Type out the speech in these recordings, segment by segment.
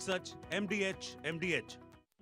सच एमडीएच एमडीएच।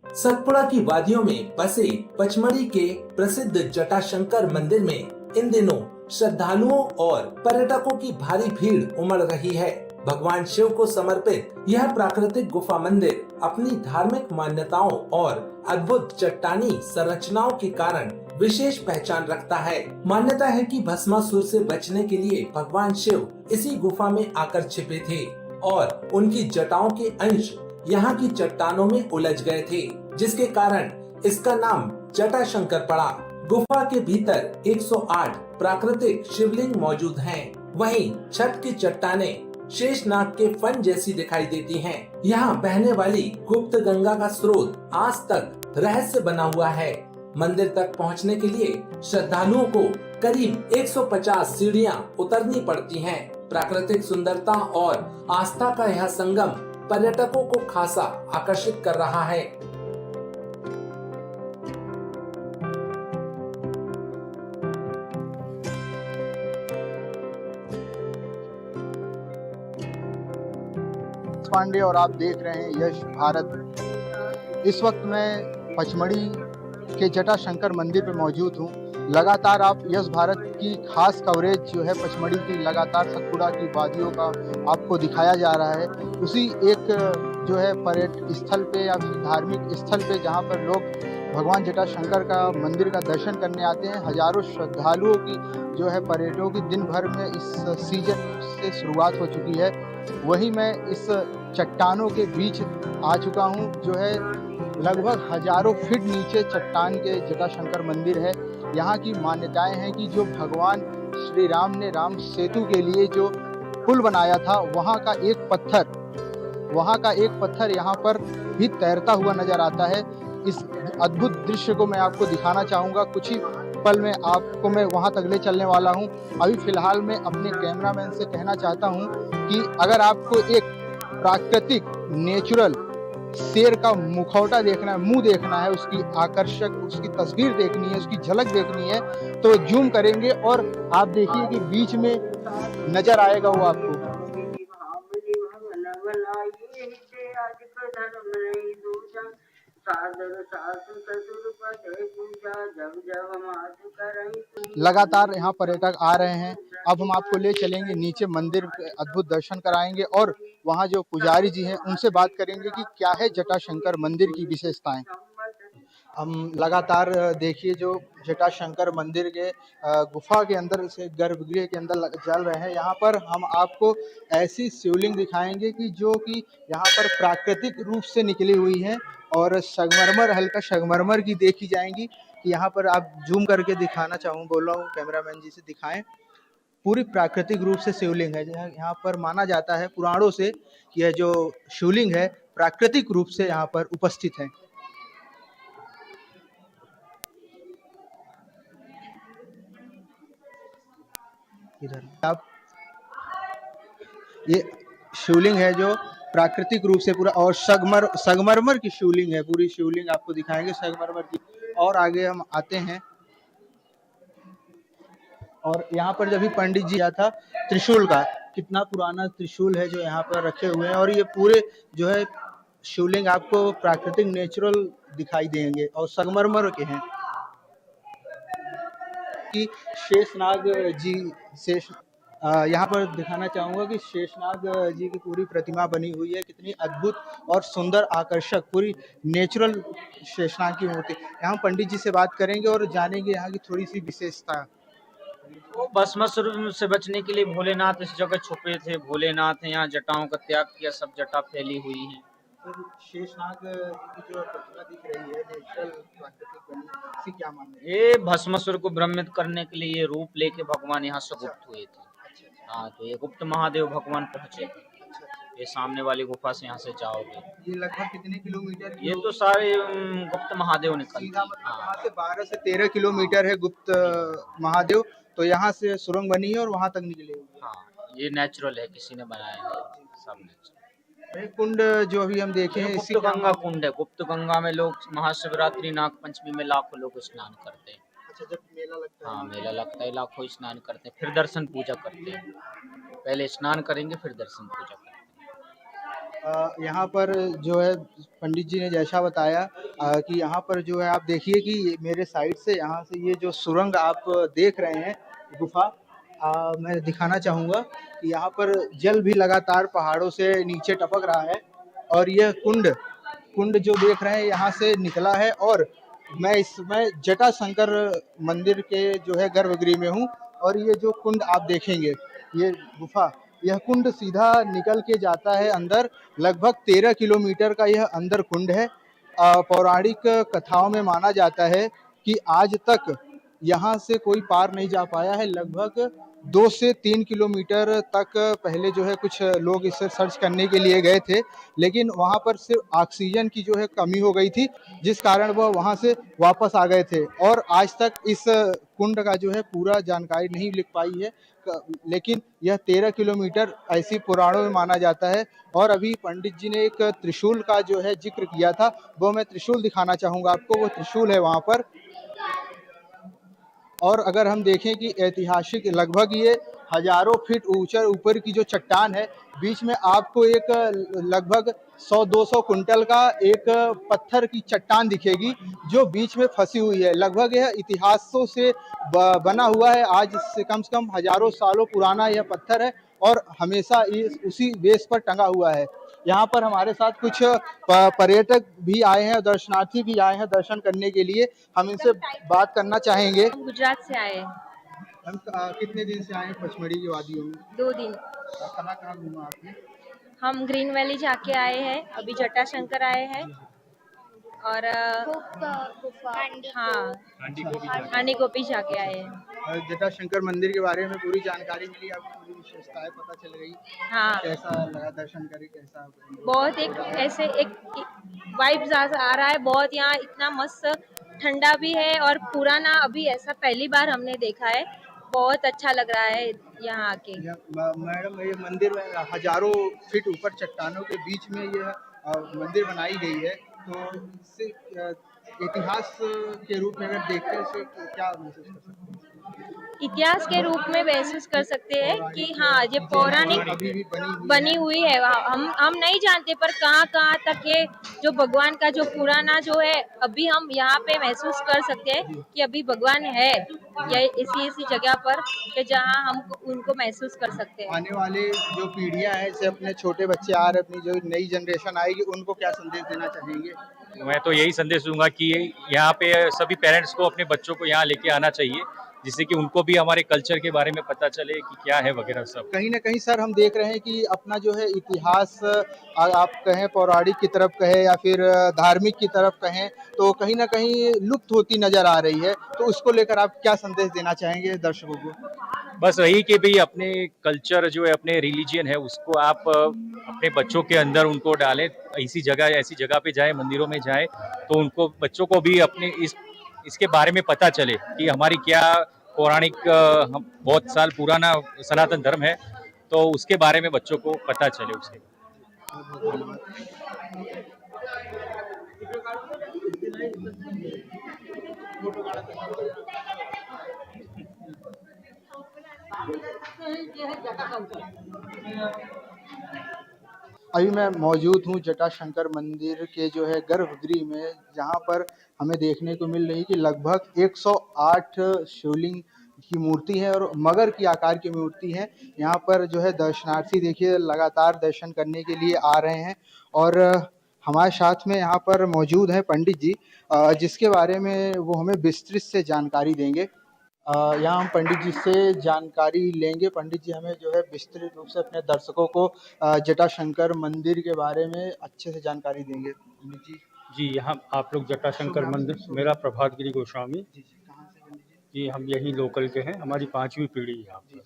सतपुड़ा की वादियों में बसे पचमढ़ी के प्रसिद्ध जटाशंकर मंदिर में इन दिनों श्रद्धालुओं और पर्यटकों की भारी भीड़ उमड़ रही है। भगवान शिव को समर्पित यह प्राकृतिक गुफा मंदिर अपनी धार्मिक मान्यताओं और अद्भुत चट्टानी संरचनाओं के कारण विशेष पहचान रखता है। मान्यता है कि भस्मासुर से बचने के लिए भगवान शिव इसी गुफा में आकर छिपे थे और उनकी जटाओं के अंश यहाँ की चट्टानों में उलझ गए थे, जिसके कारण इसका नाम जटाशंकर पड़ा। गुफा के भीतर 108 प्राकृतिक शिवलिंग मौजूद हैं। वहीं छत की चट्टानें शेषनाग के फन जैसी दिखाई देती हैं। यहाँ बहने वाली गुप्त गंगा का स्रोत आज तक रहस्य बना हुआ है। मंदिर तक पहुँचने के लिए श्रद्धालुओं को करीब 150 सीढ़ियाँ उतरनी पड़ती हैं। प्राकृतिक सुंदरता और आस्था का यह संगम पर्यटकों को खासा आकर्षित कर रहा है। पांडे और आप देख रहे हैं यश भारत। इस वक्त मैं पचमढ़ी के जटाशंकर मंदिर पर मौजूद हूँ। लगातार आप यश भारत की खास कवरेज जो है पचमढ़ी की लगातार सतपुड़ा की वादियों का आपको दिखाया जा रहा है। उसी एक जो है पर्यटन स्थल पे या फिर धार्मिक स्थल पे जहाँ पर लोग भगवान जटाशंकर का मंदिर का दर्शन करने आते हैं। हजारों श्रद्धालुओं की जो है पर्यटकों की दिन भर में इस सीजन से शुरुआत हो चुकी है। वहीं मैं इस चट्टानों के बीच आ चुका हूँ जो है लगभग हजारों फीट नीचे चट्टान के जटाशंकर मंदिर है। यहाँ की मान्यताएं हैं कि जो भगवान श्री राम ने राम सेतु के लिए जो पुल बनाया था वहाँ का एक पत्थर यहाँ पर भी तैरता हुआ नजर आता है। इस अद्भुत दृश्य को मैं आपको दिखाना चाहूँगा। कुछ ही पल में आपको मैं वहाँ तक ले चलने वाला हूँ। अभी फिलहाल मैं अपने कैमरामैन से कहना चाहता हूँ कि अगर आपको एक प्राकृतिक नेचुरल शेर का मुखौटा देखना है, मुंह देखना है, उसकी आकर्षक उसकी तस्वीर देखनी है, उसकी झलक देखनी है तो जूम करेंगे और आप देखिए कि बीच में नजर आएगा वो आपको। लगातार यहाँ पर्यटक आ रहे हैं। अब हम आपको ले चलेंगे नीचे, मंदिर के अद्भुत दर्शन कराएंगे और वहाँ जो पुजारी जी हैं उनसे बात करेंगे कि क्या है जटाशंकर मंदिर की विशेषताएं। हम लगातार देखिए जो जटाशंकर मंदिर के गुफा के अंदर से गर्भगृह के अंदर चल रहे हैं। यहाँ पर हम आपको ऐसी शिवलिंग दिखाएंगे कि जो कि यहाँ पर प्राकृतिक रूप से निकली हुई है और संगमरमर, हल्का संगमरमर की देखी जाएंगी कि यहाँ पर आप जूम करके दिखाना चाहूँ, बोल रहा हूँ कैमरामैन जी से दिखाएं। पूरी प्राकृतिक रूप से शिवलिंग है। यहाँ पर माना जाता है पुराणों से कि यह जो शिवलिंग है प्राकृतिक रूप से यहाँ पर उपस्थित है। इधर आप ये शिवलिंग है जो प्राकृतिक रूप से पूरा और संगमरमर की शिवलिंग है। पूरी शिवलिंग आपको दिखाएंगे संगमरमर की। और आगे हम आते हैं और यहाँ पर जब भी पंडित जी आया था त्रिशूल का, कितना पुराना त्रिशूल है जो यहाँ पर रखे हुए हैं। और ये पूरे जो है शिवलिंग आपको प्राकृतिक नेचुरल दिखाई देंगे और संगमरमर के हैं कि शेषनाग जी यहाँ पर दिखाना चाहूँगा कि शेषनाग जी की पूरी प्रतिमा बनी हुई है। कितनी अद्भुत और सुंदर आकर्षक पूरी नेचुरल शेषनाग की मूर्ति। यहाँ पंडित जी से बात करेंगे और जानेंगे यहाँ की थोड़ी सी विशेषता। भस्मासुर से बचने के लिए भोलेनाथ इस जगह छुपे थे। भोलेनाथ ने यहाँ जटाओं का त्याग किया, सब जटा फैली हुई हैं। शेषनाग की जो प्रतिमा दिख रही है नेचुरल प्राकृतिक बनी, इसकी क्या मानना है? ये भस्मासुर को भ्रमित करने के लिए ये रूप लेके भगवान यहाँ से गुप्त हुए थे। हाँ, तो ये गुप्त महादेव भगवान पहुंचे थे। ये सामने वाली गुफा से यहाँ से जाओगे। ये लगभग कितने किलोमीटर? ये तो सारे गुप्त महादेव निकलते हैं। यहाँ से 12 से 13 किलोमीटर है गुप्त महादेव। तो यहाँ से सुरंग बनी है और वहाँ तक निकले हुए। हाँ, ये नेचुरल है, किसी ने बनाया है, सब नेचुरल। कुंड जो अभी हम देखे हैं गुप्त गंगा कुंड है। गुप्त गंगा में लोग महाशिवरात्रि नाग पंचमी में लाखों लोग स्नान करते हैं। अच्छा, जब मेला लगता है? हाँ, मेला लगता है, लाखों स्नान करते हैं, फिर दर्शन पूजा करते हैं। पहले स्नान करेंगे फिर दर्शन पूजा करेंगे। यहाँ पर जो है पंडित जी ने जैसा बताया कि यहाँ पर जो है आप देखिए कि मेरे साइड से यहाँ से ये जो सुरंग आप देख रहे हैं गुफा, मैं दिखाना चाहूँगा कि यहाँ पर जल भी लगातार पहाड़ों से नीचे टपक रहा है और यह कुंड कुंड जो देख रहे हैं यहाँ से निकला है। और मैं इसमें जटाशंकर मंदिर के जो है गर्भगृह में हूँ और ये जो कुंड आप देखेंगे ये गुफा, यह कुंड सीधा निकल के जाता है अंदर। लगभग 13 किलोमीटर का यह अंदर कुंड है। पौराणिक कथाओं में माना जाता है कि आज तक यहाँ से कोई पार नहीं जा पाया है। लगभग 2 से 3 किलोमीटर तक पहले जो है कुछ लोग इसे सर्च करने के लिए गए थे, लेकिन वहाँ पर सिर्फ ऑक्सीजन की जो है कमी हो गई थी, जिस कारण वह वहाँ से वापस आ गए थे और आज तक इस कुंड का जो है पूरा जानकारी नहीं लिख पाई है। लेकिन यह 13 किलोमीटर ऐसी पुराणों में माना जाता है। और अभी पंडित जी ने एक त्रिशूल का जो है जिक्र किया था, वो मैं त्रिशूल दिखाना चाहूँगा आपको। वो त्रिशूल है वहाँ पर। और अगर हम देखें कि ऐतिहासिक लगभग ये हजारों फीट ऊपर की जो चट्टान है, बीच में आपको एक लगभग 100-200 कुंटल का एक पत्थर की चट्टान दिखेगी जो बीच में फंसी हुई है। लगभग यह इतिहासों से बना हुआ है। आज से कम हजारों सालों पुराना यह पत्थर है और हमेशा उसी बेस पर टंगा हुआ है। यहाँ पर हमारे साथ कुछ पर्यटक भी आए हैं, दर्शनार्थी भी आए हैं दर्शन करने के लिए। हम इनसे बात करना चाहेंगे। हम गुजरात से आए हैं। हम कितने दिन से आए हैं पचमढ़ी की वादियों में? 2 दिन। कहाँ कहाँ घूमा आपने? हम ग्रीन वैली जाके आए हैं, अभी जटाशंकर आए हैं और हाँ हांडी गोपी जाके आए हैं। जटाशंकर मंदिर के बारे में पूरी जानकारी मिली आपको, पूरी विशेषताएं पता चल गई। हाँ, कैसा लगा दर्शन करके? कैसा बहुत एक ऐसे एक वाइब्स आ रहा है बहुत। यहाँ इतना मस्त ठंडा भी है और पुराना, अभी ऐसा पहली बार हमने देखा है। बहुत अच्छा लग रहा है यहाँ आके। मैडम, ये मंदिर में हजारों फीट ऊपर चट्टानों के बीच में यह मंदिर बनाई गई है, तो इससे इतिहास के रूप में अगर देखते हैं इसे क्या महसूस कर सकते हैं? इतिहास के रूप में महसूस कर सकते हैं कि हाँ, ये पौराणिक अभी भी बनी हुई है। हम नहीं जानते पर कहाँ कहाँ तक ये जो भगवान का जो पुराना जो है, अभी हम यहाँ पे महसूस कर सकते हैं कि अभी भगवान है या इसी जगह पर कि जहाँ हम उनको महसूस कर सकते हैं। आने वाले जो पीढ़ियां हैं, जैसे अपने छोटे बच्चे आ रहे, अपनी जो नई जनरेशन आएगी, उनको क्या संदेश देना चाहेंगे? मैं तो यही संदेश दूंगा कि यहाँ पे सभी पेरेंट्स को अपने बच्चों को यहाँ लेके आना चाहिए, जिससे कि उनको भी हमारे कल्चर के बारे में पता चले कि क्या है वगैरह सब। कहीं ना कहीं सर हम देख रहे हैं कि अपना जो है इतिहास, आप कहें पौराणिक की तरफ कहें या फिर धार्मिक की तरफ कहें, तो कहीं ना कहीं लुप्त होती नजर आ रही है। तो उसको लेकर आप क्या संदेश देना चाहेंगे दर्शकों को? बस वही कि भाई अपने कल्चर जो है, अपने रिलीजियन है, उसको आप अपने बच्चों के अंदर उनको डालें। ऐसी जगह पे जाए, मंदिरों में जाए, तो उनको बच्चों को भी अपने इसके बारे में पता चले कि हमारी क्या पौराणिक बहुत साल पुराना सनातन धर्म है, तो उसके बारे में बच्चों को पता चले उसके। अभी मैं मौजूद हूँ जटाशंकर मंदिर के जो है गर्भगृह में, जहाँ पर हमें देखने को मिल रही कि लगभग 108 शिवलिंग की मूर्ति है और मगर की आकार की मूर्ति है। यहाँ पर जो है दर्शनार्थी देखिए लगातार दर्शन करने के लिए आ रहे हैं। और हमारे साथ में यहाँ पर मौजूद है पंडित जी, जिसके बारे में वो हमें विस्तृत से जानकारी देंगे। यहाँ हम पंडित जी से जानकारी लेंगे। पंडित जी हमें जो है विस्तृत रूप से अपने दर्शकों को जटाशंकर मंदिर के बारे में अच्छे से जानकारी देंगे। पंडित जी जी, यहाँ आप लोग जटाशंकर मंदिर, मेरा प्रभात गिरी गोस्वामी जी, हम यही लोकल के हैं, हमारी 5वीं पीढ़ी है यहाँ पर।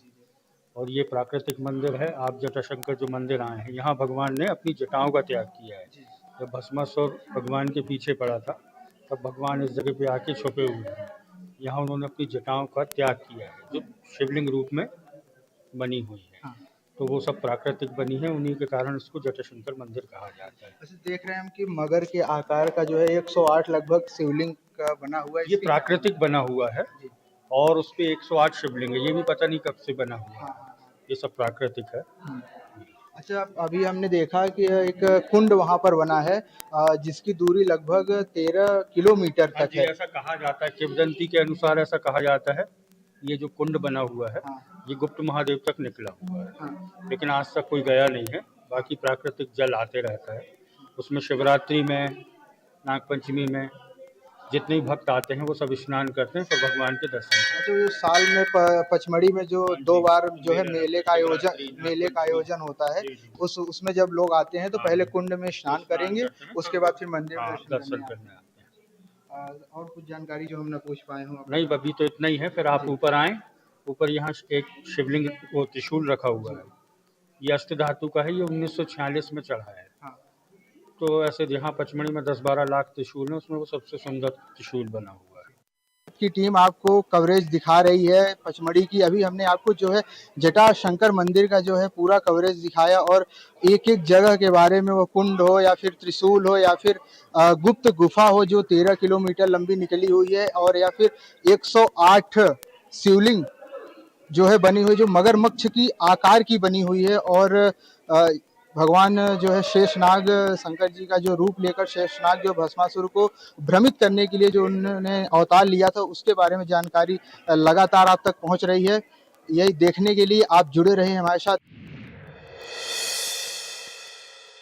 और ये प्राकृतिक मंदिर है। आप जटाशंकर जो मंदिर आए हैं, यहाँ भगवान ने अपनी जटाओं का त्याग किया है। जब भस्मासुर भगवान के पीछे पड़ा था, तब भगवान इस जगह पे आके छुपे हुए हैं। यहाँ उन्होंने अपनी जटाओं का त्याग किया है, जो शिवलिंग रूप में बनी हुई है। तो वो सब प्राकृतिक बनी है, उन्हीं के कारण इसको जटाशंकर मंदिर कहा जाता है। ऐसे देख रहे हैं हम कि मगर के आकार का जो है 108 लगभग शिवलिंग का बना हुआ है। ये प्राकृतिक बना हुआ है और उस पे 108 शिवलिंग है। ये भी पता नहीं कब से बना हुआ है, ये सब प्राकृतिक है। अच्छा, अभी हमने देखा कि एक कुंड वहां पर बना है जिसकी दूरी लगभग 13 किलोमीटर हाँ तक जी, है। ऐसा कहा जाता है, किंवदंती के अनुसार ऐसा कहा जाता है, ये जो कुंड बना हुआ है हाँ। ये गुप्त महादेव तक निकला हुआ है, हाँ। लेकिन आज तक कोई गया नहीं है। बाकी प्राकृतिक जल आते रहता है उसमें। शिवरात्रि में, नागपंचमी में जितने भी भक्त आते हैं वो सब स्नान करते हैं, सब भगवान के दर्शन करते हैं। तो जो साल में पचमढ़ी में जो 2 बार जो है मेले का आयोजन होता है, उसमें जब लोग आते हैं तो पहले कुंड में स्नान करेंगे, उसके बाद फिर मंदिर में दर्शन करने आते हैं। और कुछ जानकारी जो हम न पूछ पाए हों? नहीं, अभी तो इतना ही है। फिर आप ऊपर आए, ऊपर यहाँ एक शिवलिंग वो त्रिशूल रखा हुआ है, ये अष्ट धातु का है, ये 1946 में चढ़ा है। हाँ। तो ऐसे यहाँ पचमढ़ी में 10-12 लाख त्रिशूल है, उसमें वो सबसे सुंदर त्रिशूल बना हुआ है। की टीम आपको कवरेज दिखा रही है पचमढ़ी की। अभी हमने आपको जो है जटाशंकर मंदिर का जो है पूरा कवरेज दिखाया और एक एक जगह के बारे में, वो कुंड हो या फिर त्रिशूल हो या फिर गुप्त गुफा हो जो 13 किलोमीटर लंबी निकली हुई है, और या फिर 108 शिवलिंग जो है बनी हुई, जो मगरमच्छ की आकार की बनी हुई है। और भगवान जो है शेषनाग, शंकर जी का जो रूप लेकर शेषनाग जो भस्मासुर को भ्रमित करने के लिए जो उन्होंने अवतार लिया था, उसके बारे में जानकारी लगातार आप तक पहुंच रही है। यही देखने के लिए आप जुड़े रहे हमारे साथ।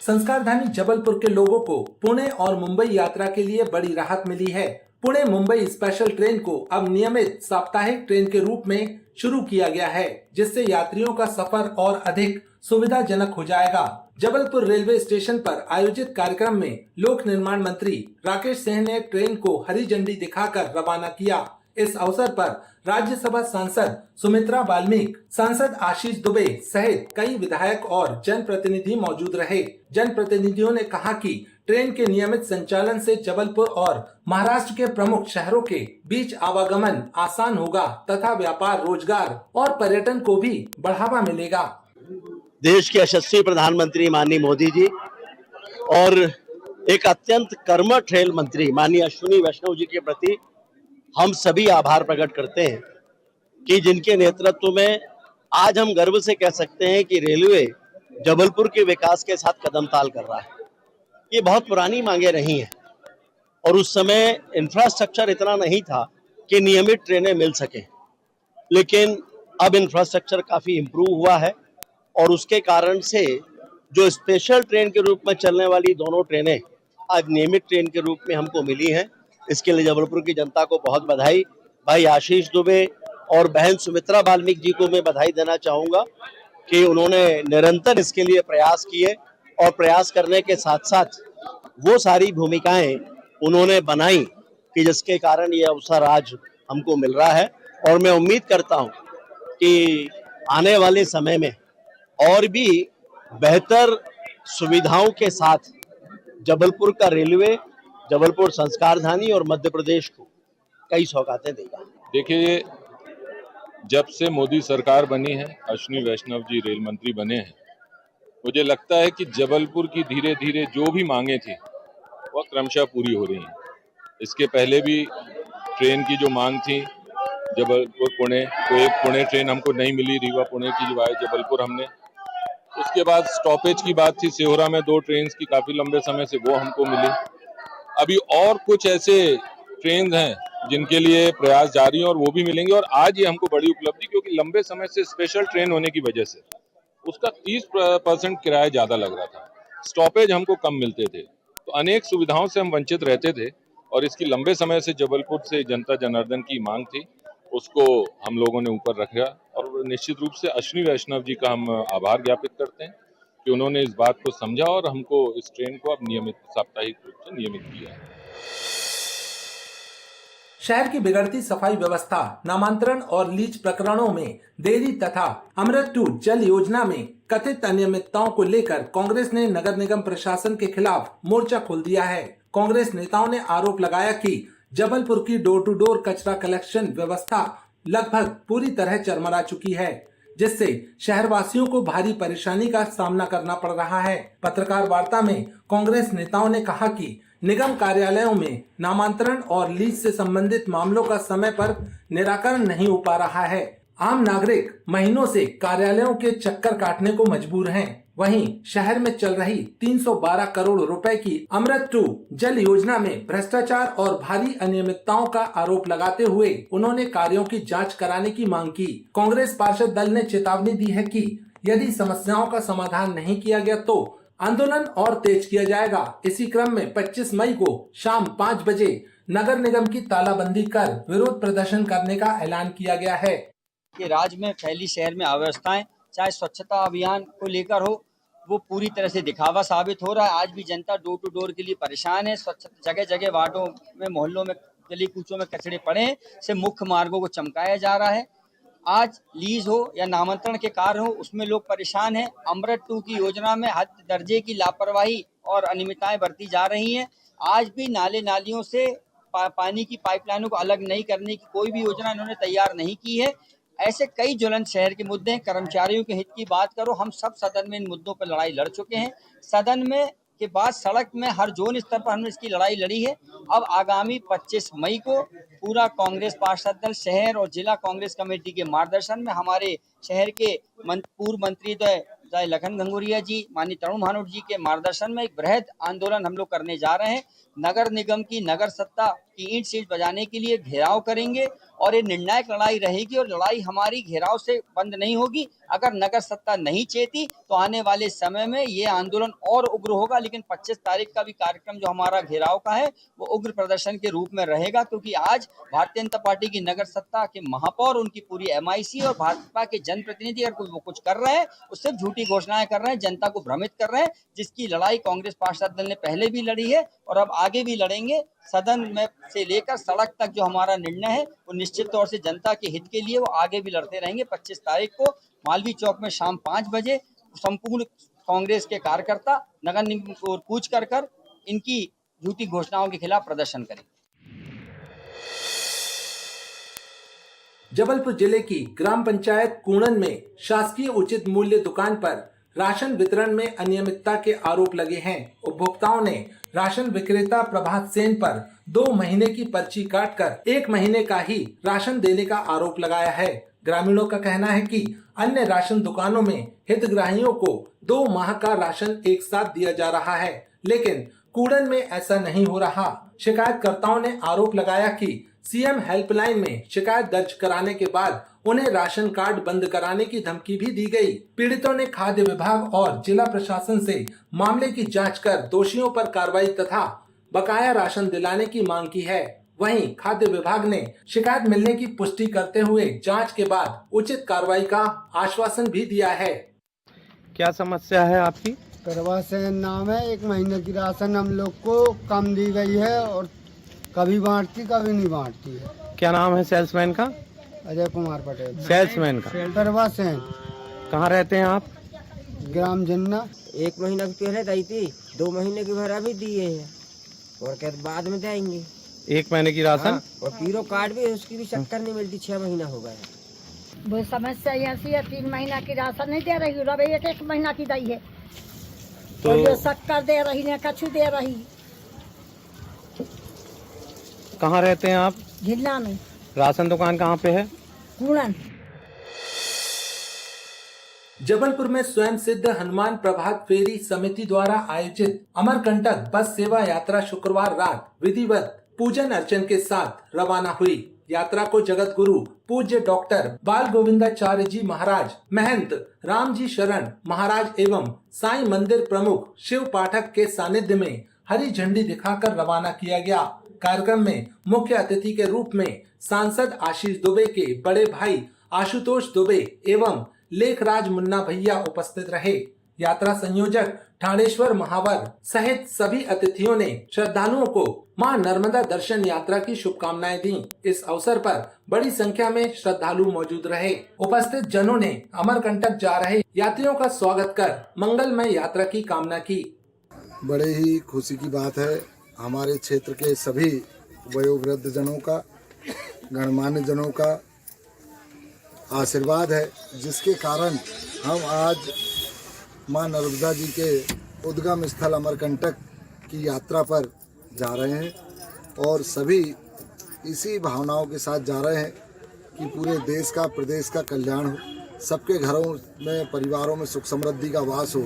संस्कारधानी जबलपुर के लोगों को पुणे और मुंबई यात्रा के लिए बड़ी राहत मिली है। पुणे मुंबई स्पेशल ट्रेन को अब नियमित साप्ताहिक ट्रेन के रूप में शुरू किया गया है, जिससे यात्रियों का सफर और अधिक सुविधाजनक हो जाएगा। जबलपुर रेलवे स्टेशन पर आयोजित कार्यक्रम में लोक निर्माण मंत्री राकेश सिंह ने ट्रेन को हरी झंडी दिखाकर रवाना किया। इस अवसर पर राज्यसभा सांसद सुमित्रा बाल्मीकि, सांसद आशीष दुबे सहित कई विधायक और जनप्रतिनिधि मौजूद रहे। जनप्रतिनिधियों ने कहा कि ट्रेन के नियमित संचालन से जबलपुर और महाराष्ट्र के प्रमुख शहरों के बीच आवागमन आसान होगा तथा व्यापार, रोजगार और पर्यटन को भी बढ़ावा मिलेगा। देश के यशस्वी प्रधानमंत्री माननीय मोदी जी और एक अत्यंत कर्मठ रेल मंत्री माननीय अश्विनी वैष्णव जी के प्रति हम सभी आभार प्रकट करते हैं कि जिनके नेतृत्व में आज हम गर्व से कह सकते हैं कि रेलवे जबलपुर के विकास के साथ कदम ताल कर रहा है। ये बहुत पुरानी मांगे रही हैं और उस समय इंफ्रास्ट्रक्चर इतना नहीं था कि नियमित ट्रेनें मिल सके, लेकिन अब इंफ्रास्ट्रक्चर काफी इम्प्रूव हुआ है और उसके कारण से जो स्पेशल ट्रेन के रूप में चलने वाली दोनों ट्रेनें आज नियमित ट्रेन के रूप में हमको मिली हैं। इसके लिए जबलपुर की जनता को बहुत बधाई। भाई आशीष दुबे और बहन सुमित्रा बाल्मीकि जी को मैं बधाई देना चाहूँगा कि उन्होंने निरंतर इसके लिए प्रयास किए और प्रयास करने के साथ साथ वो सारी भूमिकाएं उन्होंने बनाई कि जिसके कारण ये अवसर आज हमको मिल रहा है। और मैं उम्मीद करता हूँ कि आने वाले समय में और भी बेहतर सुविधाओं के साथ जबलपुर का रेलवे, जबलपुर संस्कारधानी और मध्य प्रदेश को कई सौगातें देगा। देखिए, जब से मोदी सरकार बनी है, अश्विनी वैष्णव जी रेल मंत्री बने हैं, मुझे लगता है कि जबलपुर की धीरे धीरे जो भी मांगे थी वह क्रमशः पूरी हो रही हैं। इसके पहले भी ट्रेन की जो मांग थी जबलपुर पुणे, तो एक पुणे ट्रेन हमको नहीं मिली, रीवा पुणे की जो जबलपुर हमने। उसके बाद स्टॉपेज की बात थी, सिहोरा में 2 ट्रेन की काफी लंबे समय से, वो हमको मिली। अभी और कुछ ऐसे ट्रेन हैं जिनके लिए प्रयास जारी है और वो भी मिलेंगे। और आज ये हमको बड़ी उपलब्धि, क्योंकि लंबे समय से स्पेशल ट्रेन होने की वजह से उसका 30% किराया ज्यादा लग रहा था, स्टॉपेज हमको कम मिलते थे, तो अनेक सुविधाओं से हम वंचित रहते थे। और इसकी लंबे समय से जबलपुर से जनता जनार्दन की मांग थी, उसको हम लोगों ने ऊपर रखा। और निश्चित रूप से अश्विनी वैष्णव जी का हम आभार ज्ञापित करते हैं कि उन्होंने इस बात को समझा और हमको इस ट्रेन को अब नियमित साप्ताहिक रूप से नियमित किया है। शहर की बिगड़ती सफाई व्यवस्था, नामांतरण और लीज प्रकरणों में देरी तथा अमृत 2 जल योजना में कथित अनियमितताओं को लेकर कांग्रेस ने नगर निगम प्रशासन के खिलाफ मोर्चा खोल दिया है। कांग्रेस नेताओं ने आरोप लगाया कि जबलपुर की डोर टू डोर कचरा कलेक्शन व्यवस्था लगभग पूरी तरह चरमरा चुकी है, जिससे शहरवासियों को भारी परेशानी का सामना करना पड़ रहा है। पत्रकार वार्ता में कांग्रेस नेताओं ने कहा कि निगम कार्यालयों में नामांतरण और लीज से संबंधित मामलों का समय पर निराकरण नहीं हो पा रहा है। आम नागरिक महीनों से कार्यालयों के चक्कर काटने को मजबूर हैं। वहीं शहर में चल रही 312 करोड़ रुपए की अमृत 2 जल योजना में भ्रष्टाचार और भारी अनियमितताओं का आरोप लगाते हुए उन्होंने कार्यों की जांच कराने की मांग की। कांग्रेस पार्षद दल ने चेतावनी दी है कि यदि समस्याओं का समाधान नहीं किया गया तो आंदोलन और तेज किया जाएगा। इसी क्रम में 25 मई को शाम 5 बजे नगर निगम की तालाबंदी कर विरोध प्रदर्शन करने का ऐलान किया गया है। कि राज्य में फैली शहर में अव्यवस्थाएं, चाहे स्वच्छता अभियान को लेकर हो, वो पूरी तरह से दिखावा साबित हो रहा है। आज भी जनता डोर टू डोर के लिए परेशान है। स्वच्छता जगह जगह वार्डों में, मोहल्लों में, गली कूचों में कचरे पड़े हैं, से मुख्य मार्गों को चमकाया जा रहा है। आज लीज हो या नामांतरण के कार्य हो, उसमें लोग परेशान हैं। अमृत 2 की योजना में हद दर्जे की लापरवाही और अनियमितताएं बरती जा रही हैं। आज भी नाले नालियों से पानी की पाइपलाइनों को अलग नहीं करने की कोई भी योजना इन्होंने तैयार नहीं की है। ऐसे कई ज्वलंत शहर के मुद्दे हैं। कर्मचारियों के हित की बात करो, हम सब सदन में इन मुद्दों पर लड़ाई लड़ चुके हैं। सदन में के बाद सड़क में हर जोन स्तर पर हमने इसकी लड़ाई लड़ी है। अब आगामी 25 मई को पूरा कांग्रेस पार्षद दल शहर और जिला कांग्रेस कमेटी के मार्गदर्शन में हमारे शहर के पूर्व मंत्री लखन घंगोरिया जी, माननीय तरुण भानोट जी के मार्गदर्शन में एक बृहद आंदोलन हम लोग करने जा रहे हैं। नगर निगम की नगर सत्ता की ईंट सीट बजाने के लिए घेराव करेंगे और ये निर्णायक लड़ाई रहेगी और लड़ाई हमारी घेराव से बंद नहीं होगी। अगर नगर सत्ता नहीं चेती तो आने वाले समय में ये आंदोलन और उग्र होगा। लेकिन 25 तारीख का भी कार्यक्रम जो हमारा घेराव का है वो उग्र प्रदर्शन के रूप में रहेगा, क्योंकि आज भारतीय जनता पार्टी की नगर सत्ता के महापौर, उनकी पूरी MIC और भाजपा के जनप्रतिनिधि अगर वो कुछ कर रहे हैं, उससे झूठी घोषणाएं कर रहे हैं, जनता को भ्रमित कर रहे हैं, जिसकी लड़ाई कांग्रेस पार्षद दल ने पहले भी लड़ी है और अब आगे भी लड़ेंगे। सदन में से लेकर सड़क तक जो हमारा निर्णय है वो निश्चित तौर से जनता के हित के लिए वो आगे भी लड़ते रहेंगे। 25 तारीख को मालवीय चौक में शाम 5 बजे संपूर्ण कांग्रेस के कार्यकर्ता नगर निगम की ओर कूच कर इनकी झूठी घोषणाओं के खिलाफ प्रदर्शन करेंगे। जबलपुर जिले की ग्राम पंचायत कूणन में शासकीय उचित मूल्य दुकान पर राशन वितरण में अनियमितता के आरोप लगे हैं। उपभोक्ताओं ने राशन विक्रेता प्रभात सेन पर 2 महीने की पर्ची काटकर 1 महीने का ही राशन देने का आरोप लगाया है। ग्रामीणों का कहना है कि अन्य राशन दुकानों में हितग्राहियों को 2 माह का राशन एक साथ दिया जा रहा है, लेकिन कूड़न में ऐसा नहीं हो रहा। शिकायतकर्ताओं ने आरोप लगाया कि CM हेल्पलाइन में शिकायत दर्ज कराने के बाद उन्हें राशन कार्ड बंद कराने की धमकी भी दी गई। पीड़ितों ने खाद्य विभाग और जिला प्रशासन से मामले की जांच कर दोषियों पर कार्रवाई तथा बकाया राशन दिलाने की मांग की है। वहीं खाद्य विभाग ने शिकायत मिलने की पुष्टि करते हुए जांच के बाद उचित कार्रवाई का आश्वासन भी दिया है। क्या समस्या है आपकी? प्रभात सेन नाम है। 1 महीने की राशन हम लोग को कम दी गई है और कभी बांटती कभी नहीं बांटती है। क्या नाम है सेल्समैन का? अजय कुमार पटेल। सेल्समैन का? प्रभात सेन। कहाँ रहते हैं आप? ग्राम जन्ना। 1 महीना की पहले दी थी, 2 महीने की भरा भी दिए हैं और कहते बाद में देंगे। 1 महीने की राशन? हाँ, और पीरो कार्ड भी उसकी भी शक्कर नहीं मिलती। 6 महीना हो गया। वो समस्या ऐसी है, 3 महीना की राशन नहीं दे रही, रबे 1 महीना की दी है तो ये शक्कर दे रही है, कछु दे रही। कहाँ रहते हैं आप? जिला में। राशन दुकान कहाँ पे है? कूड़न। जबलपुर में स्वयं सिद्ध हनुमान प्रभात फेरी समिति द्वारा आयोजित अमरकंटक बस सेवा यात्रा शुक्रवार रात विधिवत पूजन अर्चन के साथ रवाना हुई। यात्रा को जगत गुरु पूज्य डॉक्टर बाल गोविंदाचार्य जी महाराज, महंत राम जी शरण महाराज एवं साईं मंदिर प्रमुख शिव पाठक के सानिध्य में हरी झंडी दिखाकर रवाना किया गया। कार्यक्रम में मुख्य अतिथि के रूप में सांसद आशीष दुबे के बड़े भाई आशुतोष दुबे एवं लेखराज मुन्ना भैया उपस्थित रहे। यात्रा संयोजक ठाणेश्वर महावर सहित सभी अतिथियों ने श्रद्धालुओं को मां नर्मदा दर्शन यात्रा की शुभकामनाएं दी। इस अवसर पर बड़ी संख्या में श्रद्धालु मौजूद रहे। उपस्थित जनों ने अमरकंटक जा रहे यात्रियों का स्वागत कर मंगलमय यात्रा की कामना की। बड़े ही खुशी की बात है, हमारे क्षेत्र के सभी वयोवृद्ध जनों का, गणमान्य जनों का आशीर्वाद है, जिसके कारण हम आज मां नर्मदा जी के उद्गम स्थल अमरकंटक की यात्रा पर जा रहे हैं और सभी इसी भावनाओं के साथ जा रहे हैं कि पूरे देश का, प्रदेश का कल्याण हो, सबके घरों में, परिवारों में सुख समृद्धि का वास हो,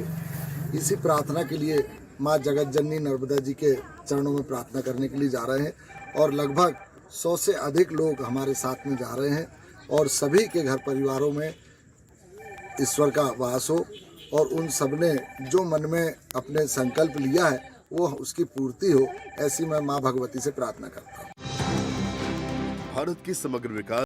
इसी प्रार्थना के लिए माँ जगत जननी नर्मदा जी के चरणों में प्रार्थना करने के लिए जा रहे हैं। और लगभग 100 से अधिक लोग हमारे साथ में जा रहे हैं और सभी के घर परिवारों में ईश्वर का वास हो और उन सब ने जो मन में अपने संकल्प लिया है वो उसकी पूर्ति हो, ऐसी मैं माँ भगवती से प्रार्थना करता हूँ। भारत की समग्र विकास